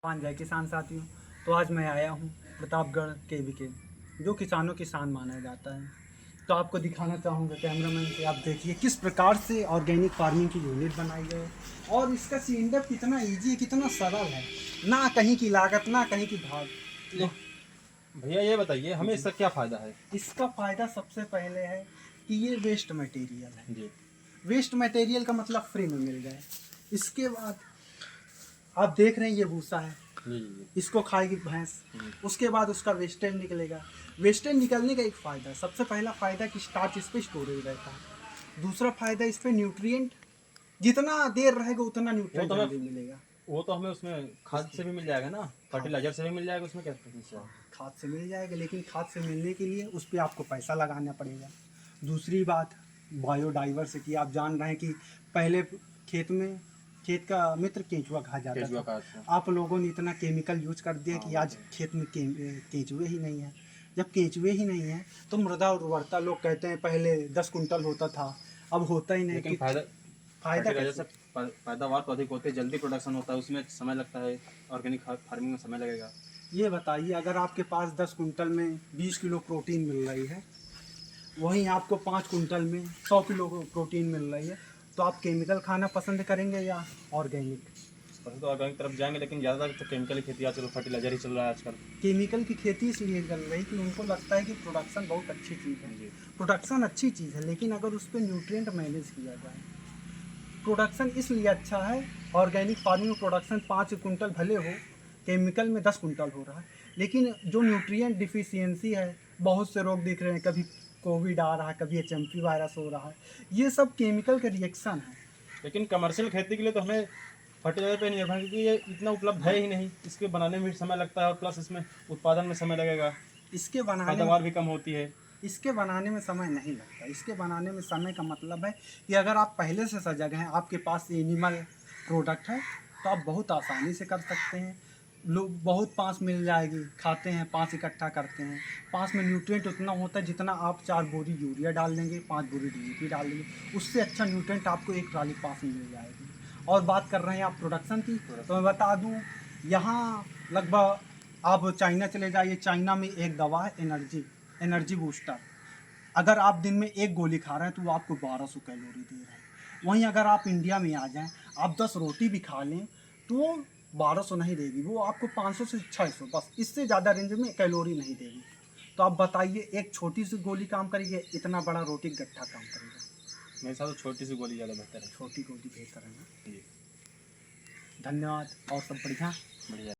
पान जय किसान साथियों। तो आज मैं आया हूँ प्रतापगढ़ केवीके, जो किसानों की शान माना जाता है। तो आपको दिखाना चाहूँगा कैमरामैन से, आप देखिए किस प्रकार से ऑर्गेनिक फार्मिंग की यूनिट बनाई गई है और इसका सिलेंडर कितना ईजी है, कितना सरल है, ना कहीं की लागत ना कहीं की भाग। भैया ये बताइए हमें इसका क्या फ़ायदा है? इसका फ़ायदा सबसे पहले है कि ये वेस्ट मटेरियल है। जी वेस्ट मटेरियल का मतलब फ्री में मिल जाए। इसके बाद आप देख रहे हैं ये भूसा है, जी जी इसको खाएगी भैंस, उसके बाद उसका वेस्टेज निकलेगा। वेस्टेज निकलने का एक फ़ायदा है, सबसे पहला फ़ायदा कि स्टार्च इस पर स्टोरेज रहता है। दूसरा फ़ायदा इस पर न्यूट्रिएंट जितना देर रहेगा उतना न्यूट्रिएंट जल्दी मिलेगा। वो तो हमें उसमें खाद से भी मिल जाएगा ना, फर्टिलाइजर से भी मिल जाएगा, उसमें क्या समस्या है? खाद से मिल जाएगा, लेकिन खाद से मिलने के लिए उस पर आपको पैसा लगाना पड़ेगा। दूसरी बात बायोडाइवर्सिटी, आप जान रहे हैं कि पहले खेत का मित्र केंचुआ कहा जाता था। आप लोगों ने इतना केमिकल यूज कर दिया कि आज खेत में केंचुए ही नहीं है। जब केंचुए ही नहीं है तो मृदा उर्वरता, लोग कहते हैं पहले 10 कुंटल होता था, अब होता ही नहीं। लेकिन फायदा कैसे? पैदावार तो अधिक होती है, जल्दी प्रोडक्शन होता है, उसमें समय लगता है। ऑर्गेनिक फार्मिंग में समय लगेगा। ये बताइए, अगर आपके पास 10 कुंटल में 20 किलो प्रोटीन मिल रही है, वहीं आपको 5 कुंटल में 100 किलो प्रोटीन मिल रही है, तो आप केमिकल खाना पसंद करेंगे या ऑर्गेनिक? वैसे तो ऑर्गेनिक तरफ जाएंगे, लेकिन ज़्यादातर तो केमिकल की खेती आजकल, फर्टिलाइजर ही चल रहा है आजकल। केमिकल की खेती इसलिए चल रही कि उनको लगता है कि प्रोडक्शन बहुत अच्छी चीज़ है। प्रोडक्शन अच्छी चीज़ है, लेकिन अगर उस पर न्यूट्रिएंट मैनेज किया जाए। प्रोडक्शन इसलिए अच्छा है, ऑर्गेनिक फार्मिंग में प्रोडक्शन 5 कुंटल भले हो, केमिकल में 10 कुंटल हो रहा है, लेकिन जो न्यूट्रिएंट डिफिशियंसी है, बहुत से रोग दिख रहे हैं, कभी कोविड आ रहा है, कभी HMP वायरस हो रहा है, ये सब केमिकल का रिएक्शन है। लेकिन कमर्शियल खेती के लिए तो हमें फर्टिलाइजर पे निर्भर, क्योंकि ये इतना उपलब्ध है ही नहीं। इसके बनाने में भी समय लगता है और प्लस इसमें उत्पादन में समय लगेगा, पैदावार भी कम होती है। इसके बनाने में समय नहीं लगता। इसके बनाने में समय का मतलब है कि अगर आप पहले से सजग हैं, आपके पास एनिमल प्रोडक्ट है, तो आप बहुत आसानी से कर सकते हैं। लोग बहुत पाँच मिल जाएगी, खाते हैं, पाँच इकट्ठा करते हैं। पाँच में न्यूट्रिएंट उतना होता है जितना आप 4 बोरी यूरिया डाल देंगे, 5 बोरी DAP डाल देंगे, उससे अच्छा न्यूट्रिएंट आपको एक ट्राली पाँच में मिल जाएगी। और बात कर रहे हैं आप प्रोडक्शन की, तो मैं बता दूँ, यहाँ लगभग आप चाइना चले जाइए, चाइना में एक दवा है एनर्जी बूस्टर। अगर आप दिन में एक गोली खा रहे हैं तो वो आपको 1200 कैलोरी दे रहा है। वहीं अगर आप इंडिया में आ जाएं, आप 10 रोटी भी खा लें तो वो 1200 नहीं देगी, वो आपको 500 से 600, बस इससे ज़्यादा रेंज में कैलोरी नहीं देगी। तो आप बताइए, एक छोटी सी गोली काम करेगी, इतना बड़ा रोटी गट्ठा काम करेगा? मेरे हिसाब से छोटी सी गोली ज़्यादा बेहतर है। छोटी गोली बेहतर है ना। धन्यवाद, और सब बढ़िया।